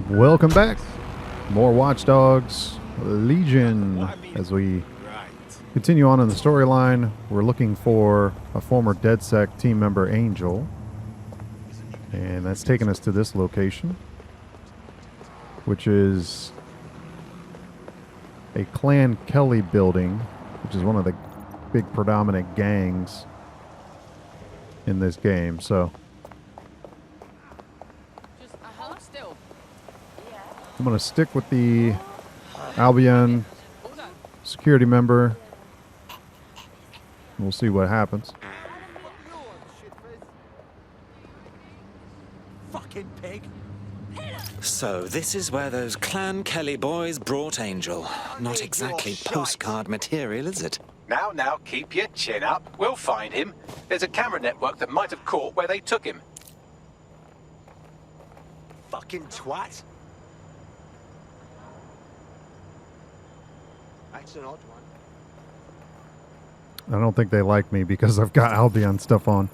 Welcome back. More Watch Dogs Legion. As we continue on in the storyline, we're looking for a former DedSec team member, Angel. And that's taken us to this location, which is a Clan Kelley building, which is one of the big predominant gangs in this game. So I'm going to stick with the Albion security member. We'll see what happens. Fucking pig. So this is where those Clan Kelley boys brought Angel. Not exactly postcard material, is it? Now, keep your chin up. We'll find him. There's a camera network that might have caught where they took him. Fucking twat. That's an odd one. I don't think they like me because I've got Albion stuff on.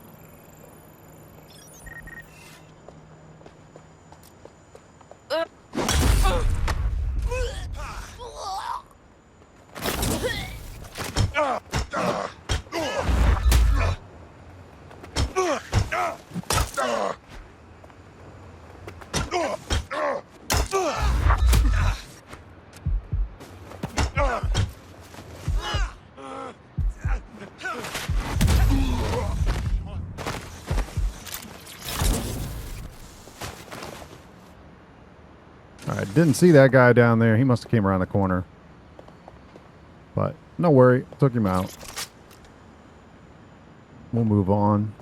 Alright, didn't see that guy down there. He must have came around the corner. But no worry, took him out. We'll move on.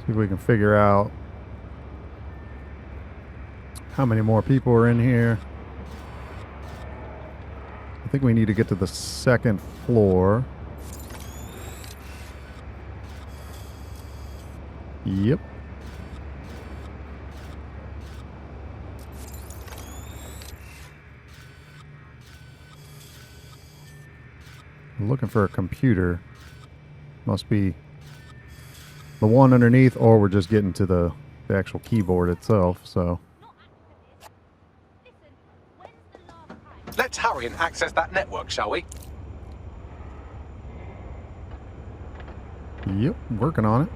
See if we can figure out how many more people are in here. I think we need to get to the second floor. Yep. I'm looking for a computer. Must be the one underneath, or we're just getting to the actual keyboard itself, so. Let's hurry and access that network, shall we? Yep, working on it.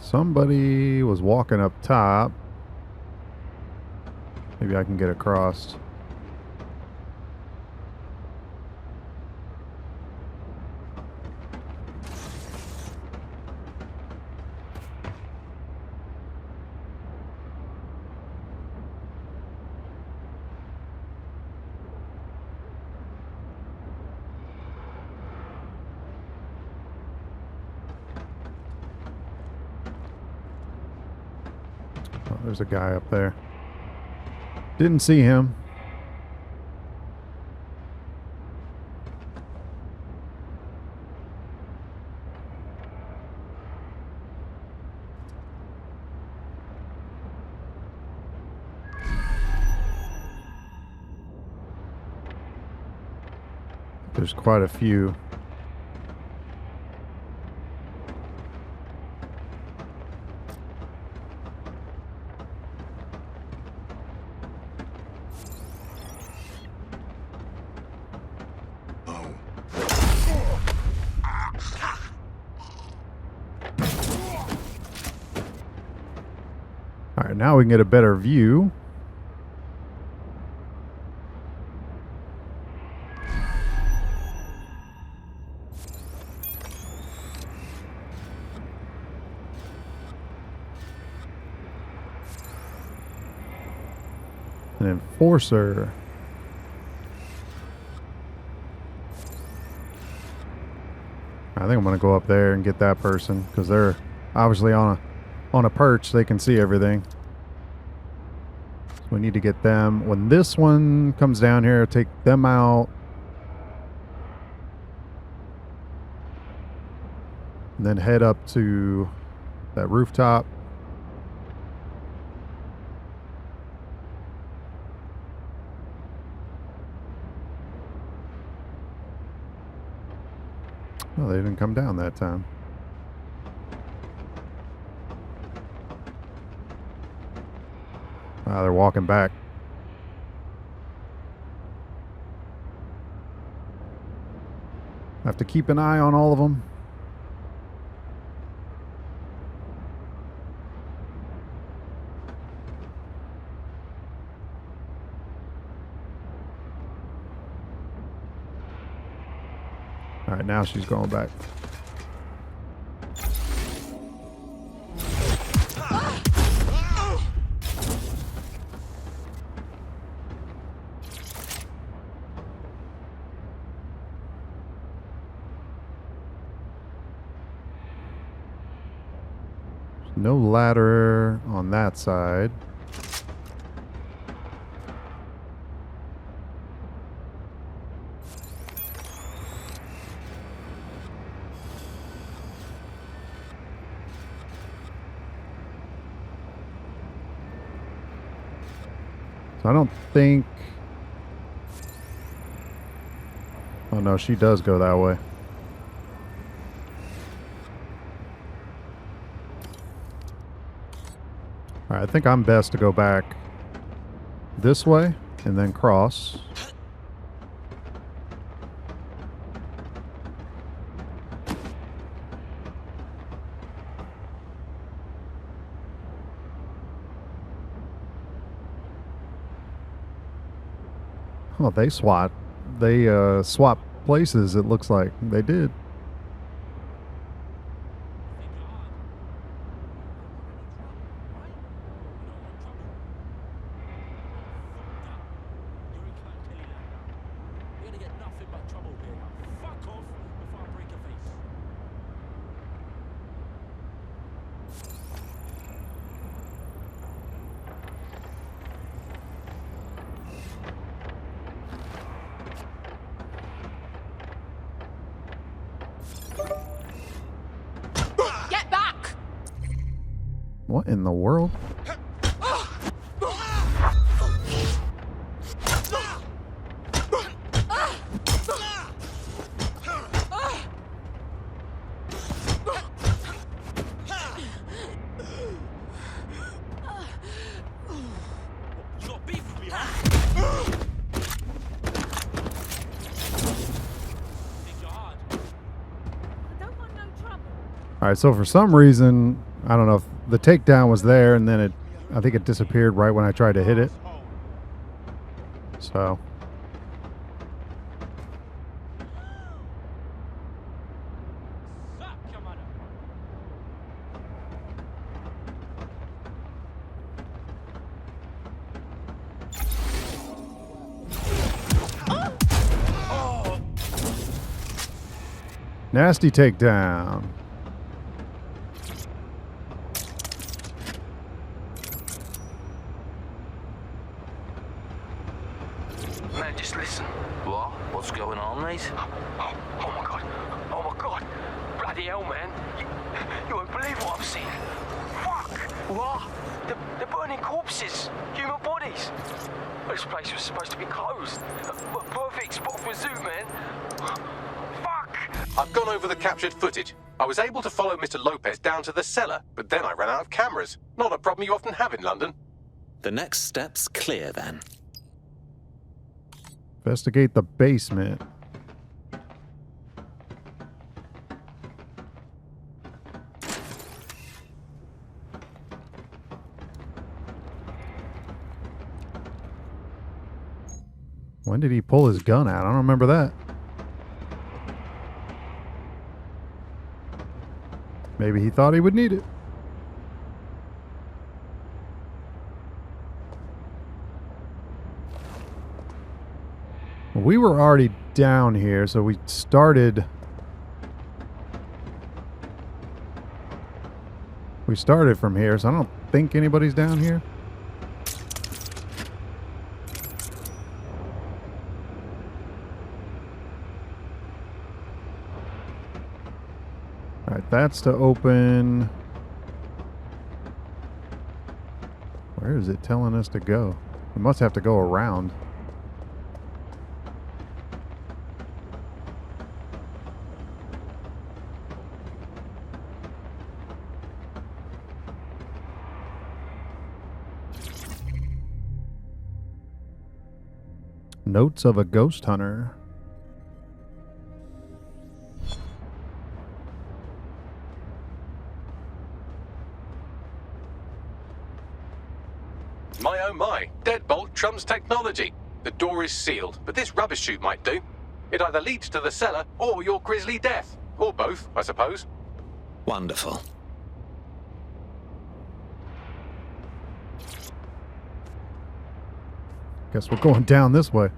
Somebody was walking up top. Maybe I can get across. There's a guy up there. Didn't see him. There's quite a few. Alright, now we can get a better view. An enforcer. I think I'm gonna go up there and get that person because they're obviously on a perch. They can see everything. So we need to get them. When this one comes down here, take them out. And then head up to that rooftop. Oh, they didn't come down that time. Ah, they're walking back. I have to keep an eye on all of them. All right, now she's going back. No ladder on that side. So I don't think... Oh no, she does go that way. Alright, I think I'm best to go back this way and then cross. Oh, they swap places, it looks like. They did. What in the world? All right, so for some reason, I don't know if the takedown was there and then I think it disappeared right when I tried to hit it. So. Nasty takedown. Man, just listen. What? What's going on, mate? Oh my god. Oh my god. Bloody hell, man. You won't believe what I've seen. Fuck. What? They're burning corpses. Human bodies. This place was supposed to be closed. A perfect spot for a zoo, man. Fuck. I've gone over the captured footage. I was able to follow Mr. Lopez down to the cellar, but then I ran out of cameras. Not a problem you often have in London. The next step's clear, then. Investigate the basement. When did he pull his gun out? I don't remember that. Maybe he thought he would need it. We were already down here, so we started We started from here, so I don't think anybody's down here. Alright, that's to open. Where is it telling us to go? We must have to go around. Notes of a ghost hunter. My oh my, deadbolt trumps technology. The door is sealed, but this rubbish chute might do. It either leads to the cellar or your grisly death. Or both, I suppose. Wonderful. Guess we're going down this way.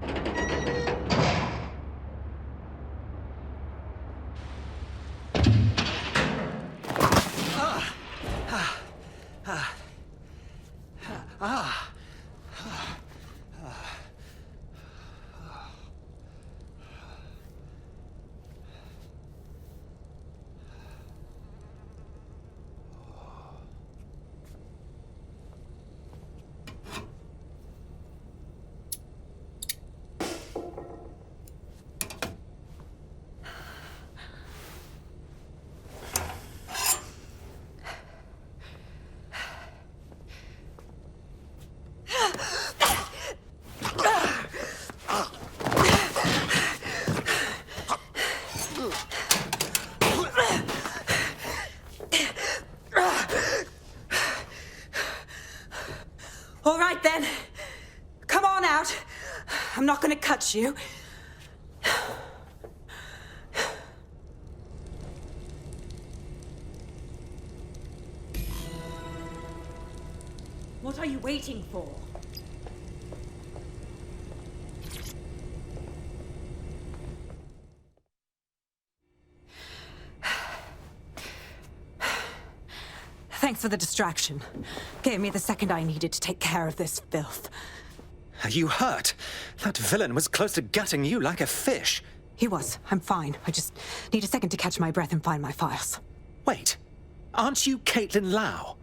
All right then. Come on out. I'm not gonna cut you. What are you waiting for? Thanks for the distraction. Gave me the second I needed to take care of this filth. Are you hurt? That villain was close to gutting you like a fish. He was. I'm fine. I just need a second to catch my breath and find my files. Wait, aren't you Caitlin Lau?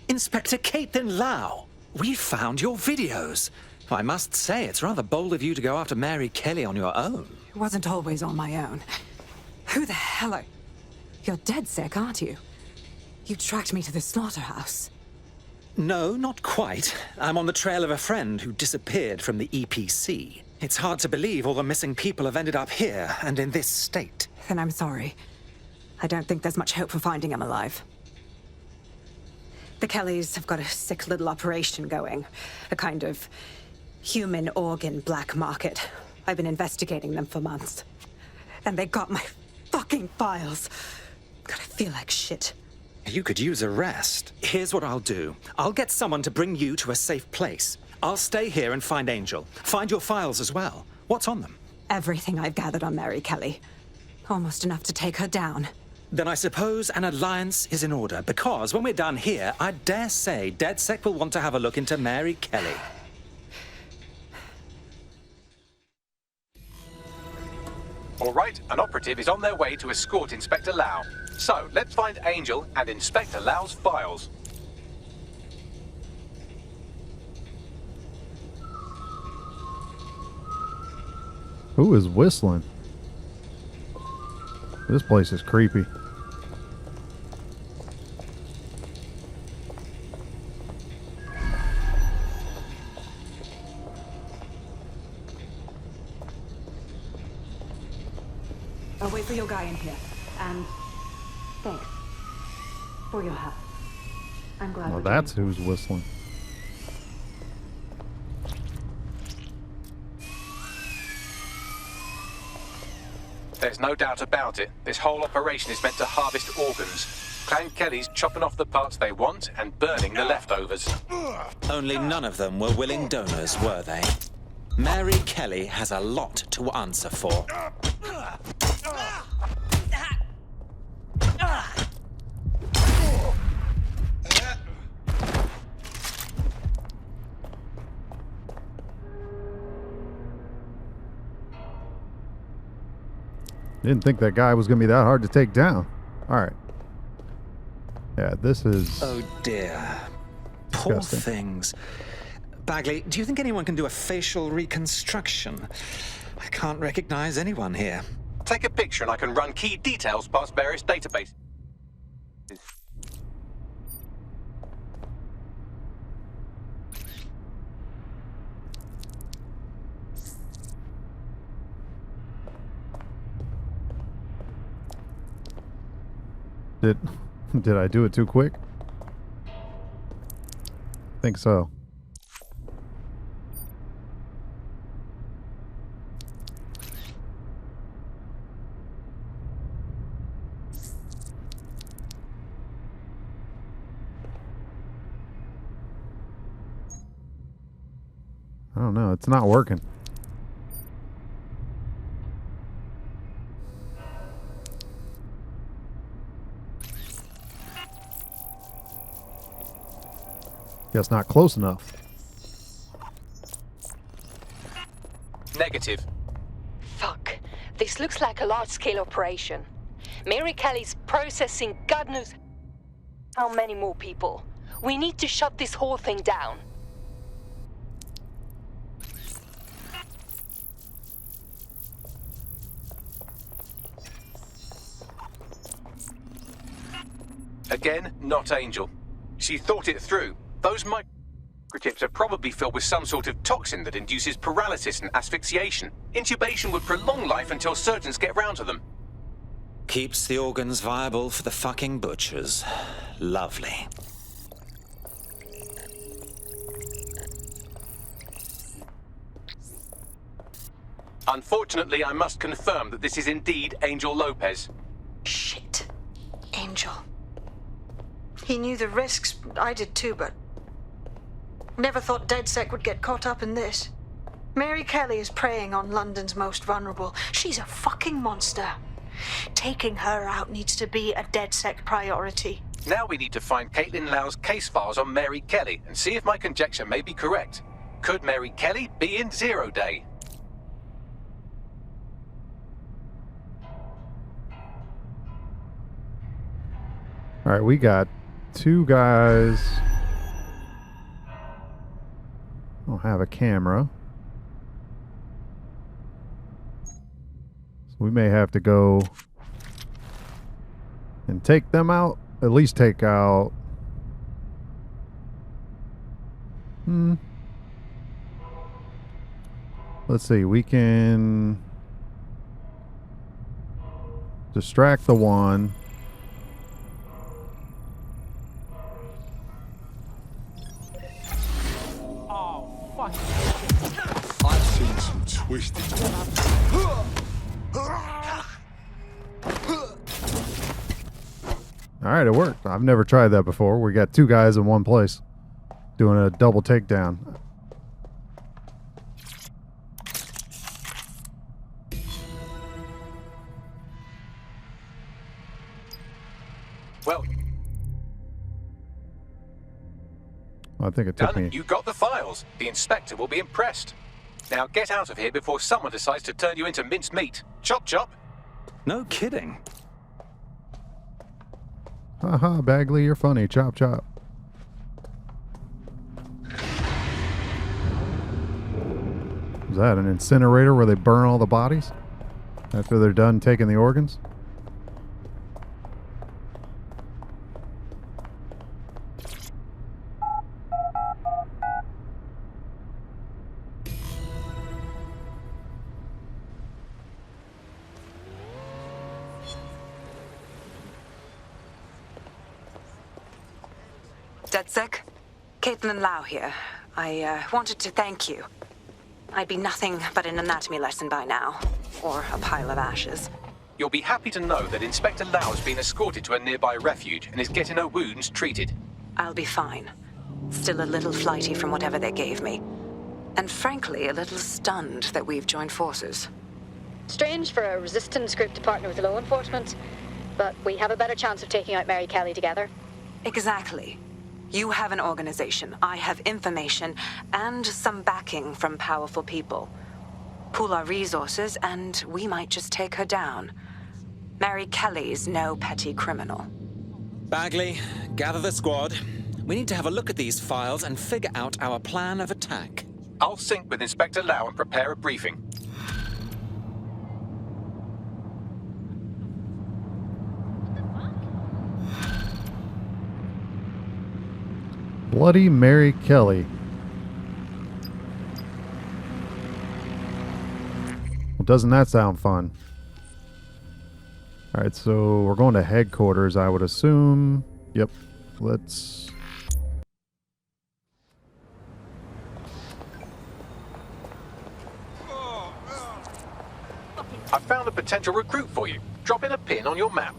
Inspector Caitlin Lau? We found your videos. I must say, it's rather bold of you to go after Mary Kelley on your own. It wasn't always on my own. Who the hell are... You're DedSec, aren't you? You tracked me to the slaughterhouse. No, not quite. I'm on the trail of a friend who disappeared from the EPC. It's hard to believe all the missing people have ended up here and in this state. Then I'm sorry. I don't think there's much hope for finding him alive. The Kelleys have got a sick little operation going. A kind of human organ black market. I've been investigating them for months. And they got my fucking files. God, I feel like shit. You could use a rest. Here's what I'll do. I'll get someone to bring you to a safe place. I'll stay here and find Angel. Find your files as well. What's on them? Everything I've gathered on Mary Kelley. Almost enough to take her down. Then I suppose an alliance is in order, because when we're done here, I dare say DedSec will want to have a look into Mary Kelley. All right, an operative is on their way to escort Inspector Lau. So, let's find Angel and Inspector Lau's files. Who is whistling? This place is creepy. I'll wait for your guy in here. And thanks for your help. I'm glad. Well, that's who's whistling. There's no doubt about it. This whole operation is meant to harvest organs. Clan Kelley's chopping off the parts they want and burning the leftovers. Only none of them were willing donors, were they? Mary Kelley has a lot to answer for. Didn't think that guy was going to be that hard to take down. All right. Yeah, this is... Oh dear. Poor disgusting. things. Bagley, do you think anyone can do a facial reconstruction? I can't recognize anyone here. Take a picture and I can run key details past various databases. Did I do it too quick? Think so. I don't know. It's not working. Guess not close enough. Negative. Fuck. This looks like a large-scale operation. Mary Kelley's processing God knows how many more people. We need to shut this whole thing down. Again, not Angel. She thought it through. Those microchips are probably filled with some sort of toxin that induces paralysis and asphyxiation. Intubation would prolong life until surgeons get round to them. Keeps the organs viable for the fucking butchers. Lovely. Unfortunately, I must confirm that this is indeed Angel Lopez. Shit. Angel. He knew the risks. I did too, but... Never thought DedSec would get caught up in this. Mary Kelley is preying on London's most vulnerable. She's a fucking monster. Taking her out needs to be a DedSec priority. Now we need to find Caitlin Lau's case files on Mary Kelley and see if my conjecture may be correct. Could Mary Kelley be in Zero Day? All right, we got two guys. Don't have a camera. So we may have to go and take them out. At least take out... Let's see, we can distract the one. I've seen some twisted. Alright, it worked. I've never tried that before. We got two guys in one place doing a double takedown. Well, I think it took done. me... You got the files. The inspector will be impressed. Now get out of here before someone decides to turn you into minced meat. Chop chop. No kidding. Haha, Bagley, you're funny. Chop chop. Is that an incinerator where they burn all the bodies after they're done taking the organs? DedSec, Caitlin Lau here. I wanted to thank you. I'd be nothing but an anatomy lesson by now, or a pile of ashes. You'll be happy to know that Inspector Lau has been escorted to a nearby refuge and is getting her wounds treated. I'll be fine. Still a little flighty from whatever they gave me. And frankly, a little stunned that we've joined forces. Strange for a resistance group to partner with law enforcement, but we have a better chance of taking out Mary Kelley together. Exactly. You have an organization, I have information, and some backing from powerful people. Pool our resources, and we might just take her down. Mary Kelley's no petty criminal. Bagley, gather the squad. We need to have a look at these files and figure out our plan of attack. I'll sync with Inspector Lau and prepare a briefing. Bloody Mary Kelley. Well, doesn't that sound fun? Alright, so we're going to headquarters, I would assume. Yep. Let's... I found a potential recruit for you. Drop in a pin on your map.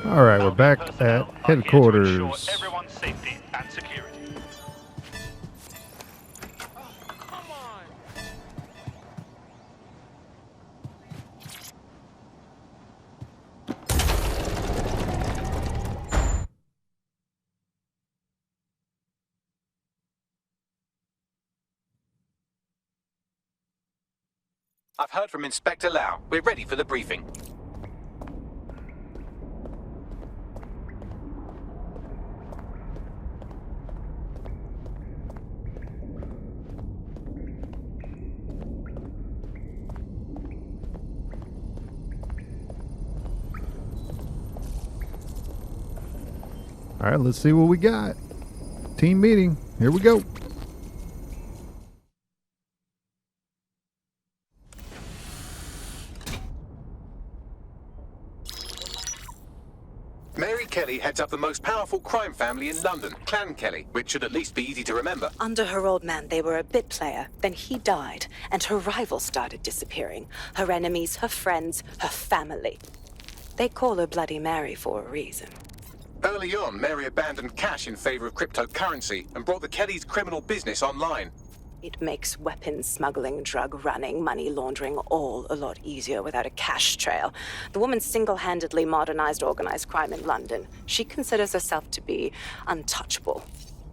Alright, we're back at headquarters. Everyone's safety and security. I've heard from Inspector Lau. We're ready for the briefing. Alright, let's see what we got. Team meeting. Here we go. Mary Kelley heads up the most powerful crime family in London, Clan Kelley, which should at least be easy to remember. Under her old man, they were a bit player. Then he died, and her rivals started disappearing. Her enemies, her friends, her family. They call her Bloody Mary for a reason. Early on, Mary abandoned cash in favor of cryptocurrency and brought the Kellys' criminal business online. It makes weapons smuggling, drug running, money laundering all a lot easier without a cash trail. The woman single-handedly modernized organized crime in London. She considers herself to be untouchable.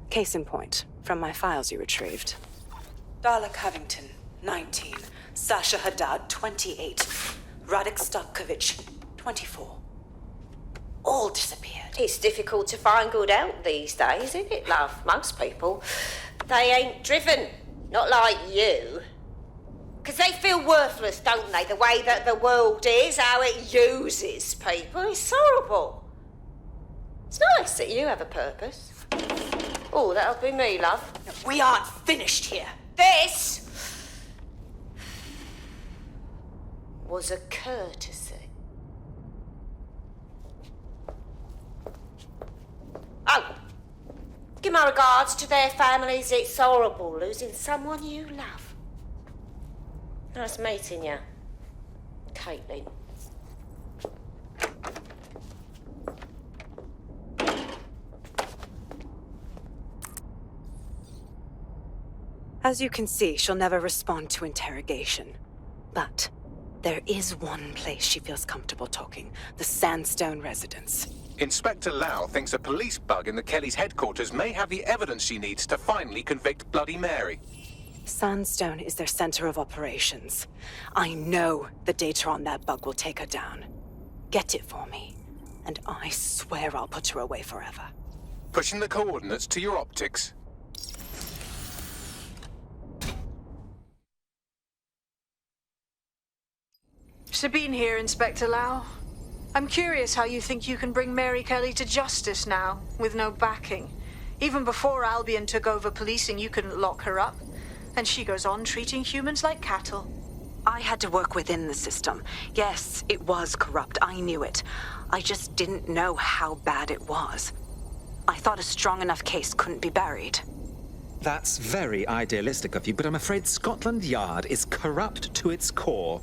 Case in point, from my files you retrieved. Darla Covington, 19. Sasha Haddad, 28. Radek Stopkovich, 24. All disappeared. It's difficult to find good help these days, isn't it, love? Most people, they ain't driven. Not like you. 'Cause they feel worthless, don't they? The way that the world is, how it uses people. It's horrible. It's nice that you have a purpose. Oh, that'll be me, love. We aren't finished here. This was a courtesy. Oh, give my regards to their families. It's horrible losing someone you love. Nice meeting you, Caitlin. As you can see, she'll never respond to interrogation. But there is one place she feels comfortable talking, the Sandstone residence. Inspector Lau thinks a police bug in the Kellys' headquarters may have the evidence she needs to finally convict Bloody Mary. Sandstone is their center of operations. I know the data on that bug will take her down. Get it for me, and I swear I'll put her away forever. Pushing the coordinates to your optics. Sabine here, Inspector Lau. I'm curious how you think you can bring Mary Kelley to justice now, with no backing. Even before Albion took over policing, you couldn't lock her up. And she goes on treating humans like cattle. I had to work within the system. Yes, it was corrupt. I knew it. I just didn't know how bad it was. I thought a strong enough case couldn't be buried. That's very idealistic of you, but I'm afraid Scotland Yard is corrupt to its core.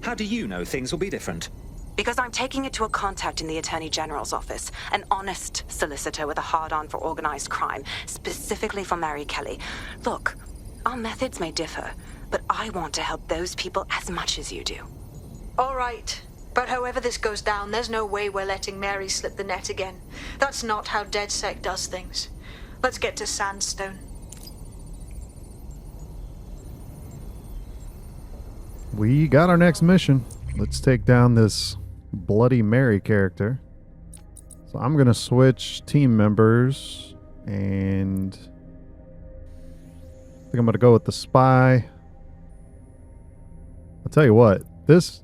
How do you know things will be different? Because I'm taking it to a contact in the Attorney General's office, an honest solicitor with a hard-on for organized crime, specifically for Mary Kelley. Look, our methods may differ, but I want to help those people as much as you do. All right. But however this goes down, there's no way we're letting Mary slip the net again. That's not how DedSec does things. Let's get to Sandstone. We got our next mission. Let's take down this Bloody Mary character. So I'm going to switch team members, and I think I'm going to go with the spy. I'll tell you what, this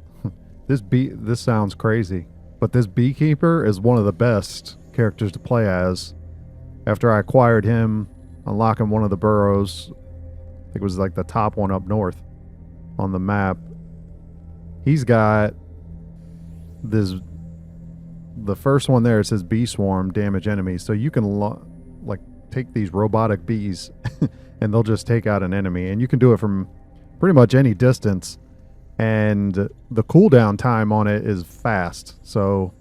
sounds crazy, but this beekeeper is one of the best characters to play as. After I acquired him, unlocking one of the burrows, I think it was like the top one up north on the map. He's got this, the first one there, it says bee swarm, damage enemies. So you can like take these robotic bees and they'll just take out an enemy, and you can do it from pretty much any distance. And the cooldown time on it is fast, so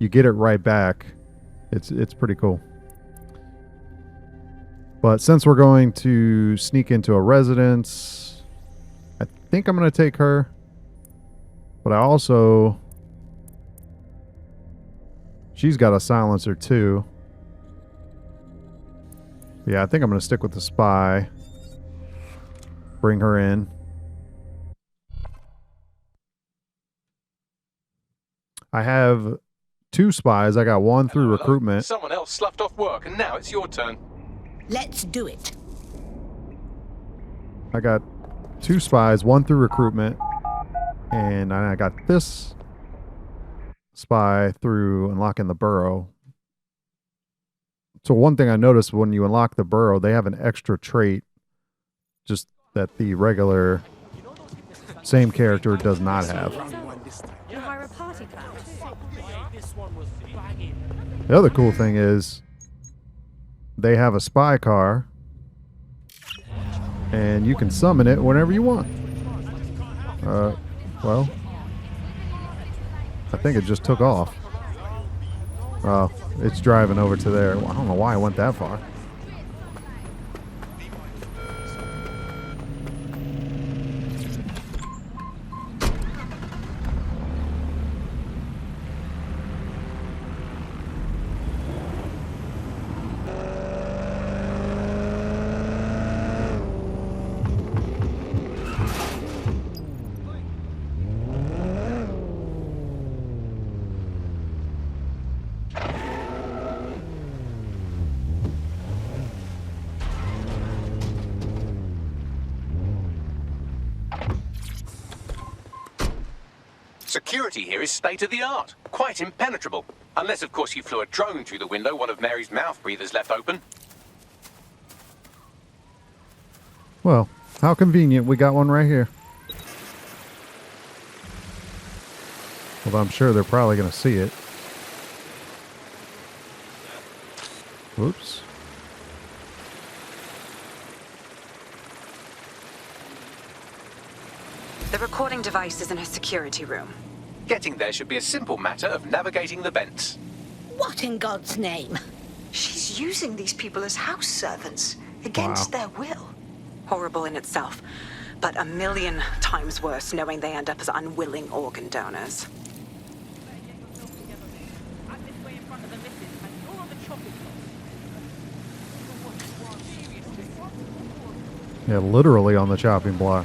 you get it right back. It's pretty cool. But since we're going to sneak into a residence, I think I'm going to take her. But I also... she's got a silencer too. Yeah, I think I'm going to stick with the spy. Bring her in. I have 2 spies. I got one through recruitment. Someone else sloughed off work, and now it's your turn. Let's do it. I got 2 spies, one through recruitment, and I got this spy through unlocking the burrow. So one thing I noticed when you unlock the burrow, they have an extra trait just that the regular same character does not have. The other cool thing is they have a spy car, and you can summon it whenever you want. Well, I think it just took off. Oh, it's driving over to there. I don't know why I went that far. Security here is state-of-the-art, quite impenetrable. Unless, of course, you flew a drone through the window one of Mary's mouth breathers left open. Well, how convenient. We got one right here. Although I'm sure they're probably going to see it. Whoops. The recording device is in her security room. Getting there should be a simple matter of navigating the vents. What in God's name? She's using these people as house servants, against their will. Horrible in itself, but a million times worse knowing they end up as unwilling organ donors. Yeah, literally on the chopping block.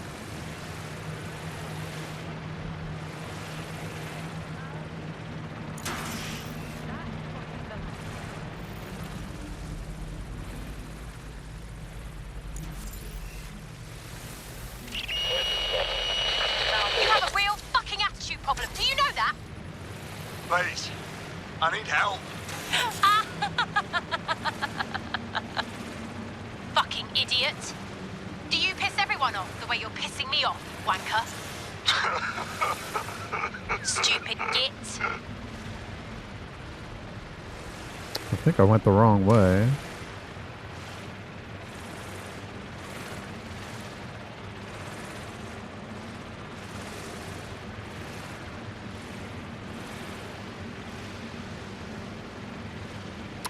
Please, I need help. Fucking idiot. Do you piss everyone wanker. Stupid git. I think I went the wrong way.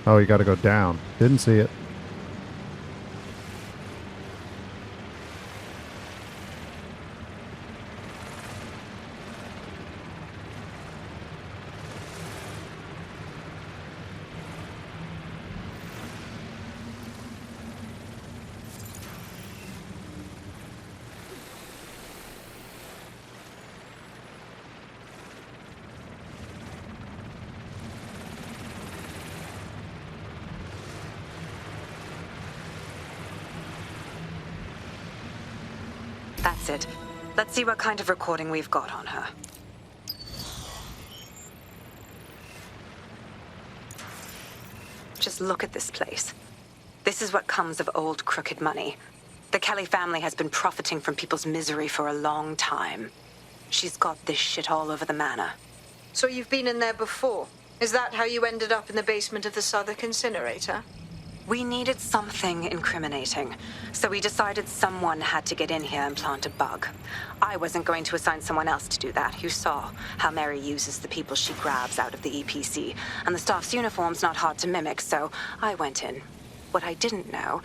Oh, you gotta go down. Didn't see it. That's it. Let's see what kind of recording we've got on her. Just look at this place. This is what comes of old crooked money. The Kelley family has been profiting from people's misery for a long time. She's got this shit all over the manor. So you've been in there before? Is that how you ended up in the basement of the Southwark incinerator? We needed something incriminating, so we decided someone had to get in here and plant a bug. I wasn't going to assign someone else to do that. You saw how Mary uses the people she grabs out of the EPC, and the staff's uniform's not hard to mimic, so I went in. What I didn't know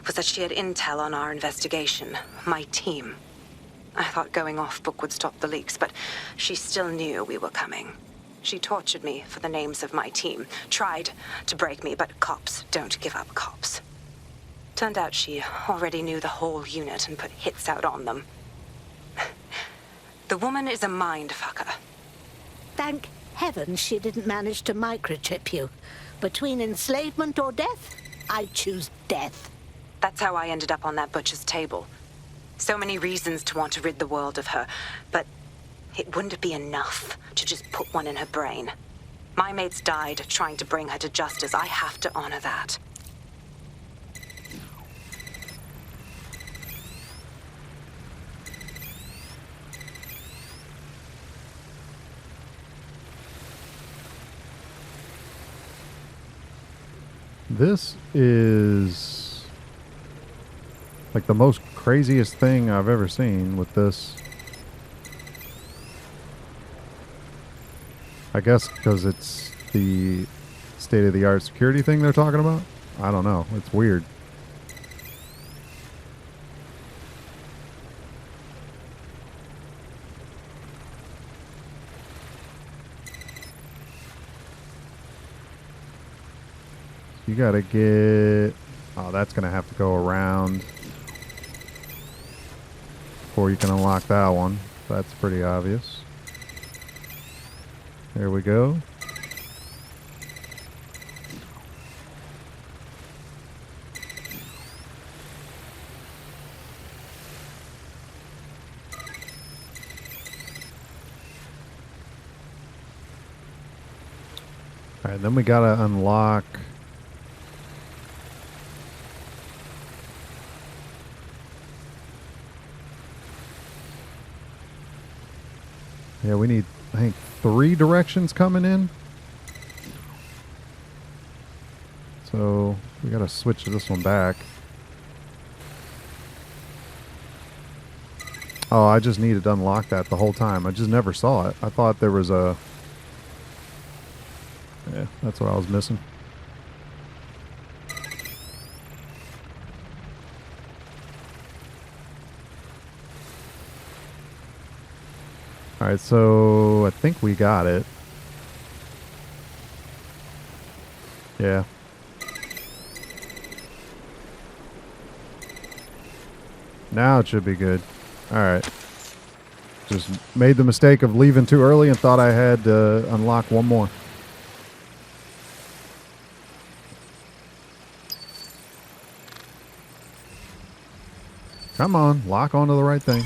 was that she had intel on our investigation, my team. I thought going off book would stop the leaks, but she still knew we were coming. She tortured me for the names of my team, tried to break me, but cops don't give up cops. Turned out she already knew the whole unit and put hits out on them. The woman is a mind fucker. Thank heaven she didn't manage to microchip you. Between enslavement or death, I choose death. That's how I ended up on that butcher's table. So many reasons to want to rid the world of her, but it wouldn't be enough to just put one in her brain. My mates died trying to bring her to justice. I have to honor that. This is like the most craziest thing I've ever seen with this. I guess because it's the state-of-the-art security thing they're talking about? I don't know. It's weird. You gotta get... Oh, that's gonna have to go around before you can unlock that one. That's pretty obvious. There we go. All right, then we gotta unlock... Yeah, we need, I think, 3 directions coming in. So we gotta switch this one back. Oh, I just needed to unlock that the whole time. I just never saw it. I thought there was a... Yeah, that's what I was missing. Alright, so I think we got it. Yeah. Now it should be good. Alright. Just made the mistake of leaving too early and thought I had to unlock one more. Come on, lock onto the right thing.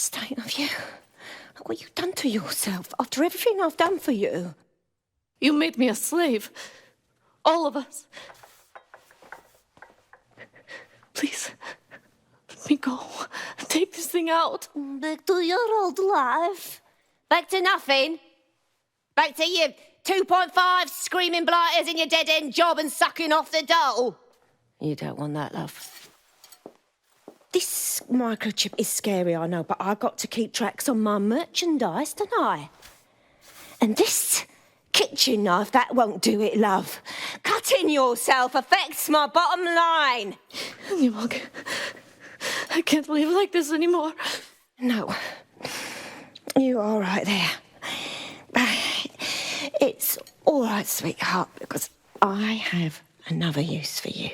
state of you. Look what you've done to yourself after everything I've done for you. You made me a slave. All of us. Please, let me go. Take this thing out. Back to your old life. Back to nothing. Back to you 2.5 screaming blighters in your dead-end job and sucking off the dole. You don't want that, love. This microchip is scary, I know, but I've got to keep tracks on my merchandise, don't I? And this kitchen knife, that won't do it, love. Cutting yourself affects my bottom line. I can't live like this anymore. No. You're all right there. It's all right, sweetheart, because I have another use for you.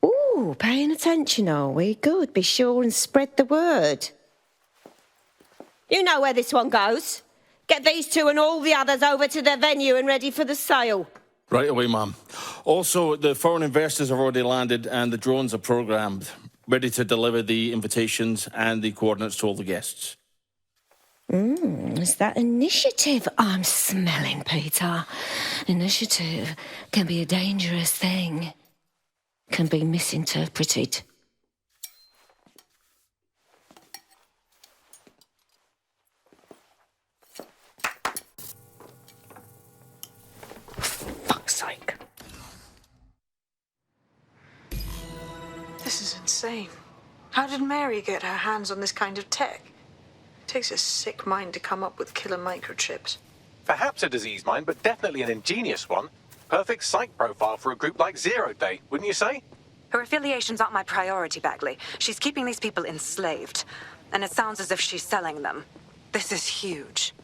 Ooh, paying attention, are we? Good. Be sure and spread the word. You know where this one goes. Get these two and all the others over to the venue and ready for the sale. Right away, ma'am. Also, the foreign investors have already landed and the drones are programmed, ready to deliver the invitations and the coordinates to all the guests. Is that initiative I'm smelling, Peter? Initiative can be a dangerous thing. Can be misinterpreted. Fuck's sake. This is insane. How did Mary get her hands on this kind of tech? It takes a sick mind to come up with killer microchips. Perhaps a disease mind, but definitely an ingenious one. Perfect psych profile for a group like Zero Day, wouldn't you say? Her affiliations aren't my priority, Bagley. She's keeping these people enslaved. And it sounds as if she's selling them. This is huge.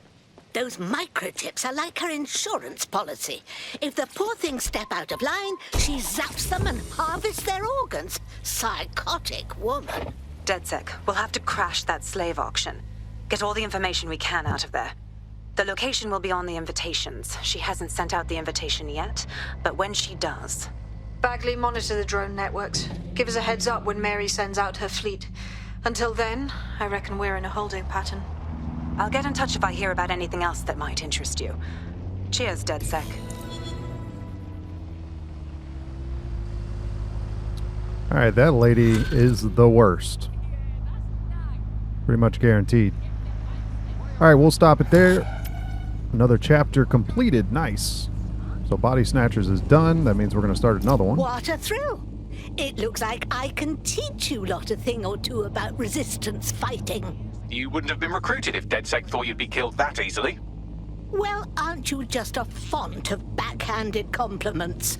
Those microchips are like her insurance policy. If the poor things step out of line, she zaps them and harvests their organs. Psychotic woman. DedSec, we'll have to crash that slave auction. Get all the information we can out of there. The location will be on the invitations. She hasn't sent out the invitation yet, but when she does... Bagley, monitor the drone networks. Give us a heads up when Mary sends out her fleet. Until then, I reckon we're in a holding pattern. I'll get in touch if I hear about anything else that might interest you. Cheers, DedSec. All right, that lady is the worst. Pretty much guaranteed. All right, we'll stop it there. Another chapter completed. Nice. So Body Snatchers is done. That means we're going to start another one. What a thrill. It looks like I can teach you lot a thing or two about resistance fighting. You wouldn't have been recruited if DedSec thought you'd be killed that easily. Well, aren't you just a font of backhanded compliments?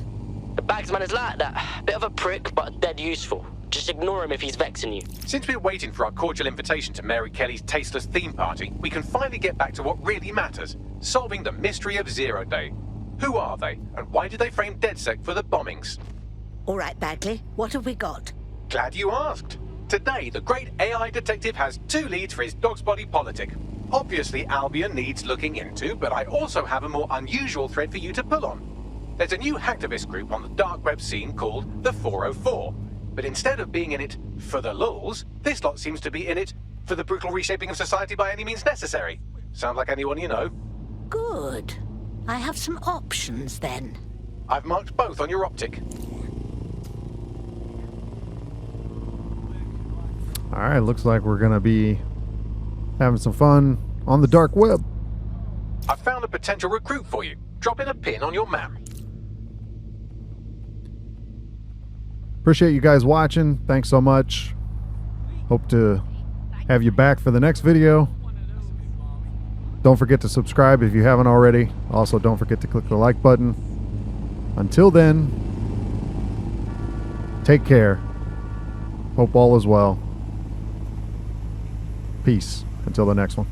The bagsman is like that. Bit of a prick, but dead useful. Just ignore him if he's vexing you. Since we're waiting for our cordial invitation to Mary Kelley's tasteless theme party, we can finally get back to what really matters. Solving the mystery of Zero Day. Who are they, and why did they frame DedSec for the bombings? All right, Bagley, what have we got? Glad you asked. Today, the great AI detective has 2 leads for his dog's body politic. Obviously, Albion needs looking into, but I also have a more unusual thread for you to pull on. There's a new hacktivist group on the dark web scene called the 404. But instead of being in it for the lulz, this lot seems to be in it for the brutal reshaping of society by any means necessary. Sound like anyone you know? Good. I have some options, then. I've marked both on your optic. All right, looks like we're going to be having some fun on the dark web. I've found a potential recruit for you. Drop in a pin on your map. Appreciate you guys watching. Thanks so much. Hope to have you back for the next video. Don't forget to subscribe if you haven't already. Also, don't forget to click the like button. Until then, take care. Hope all is well. Peace. Until the next one.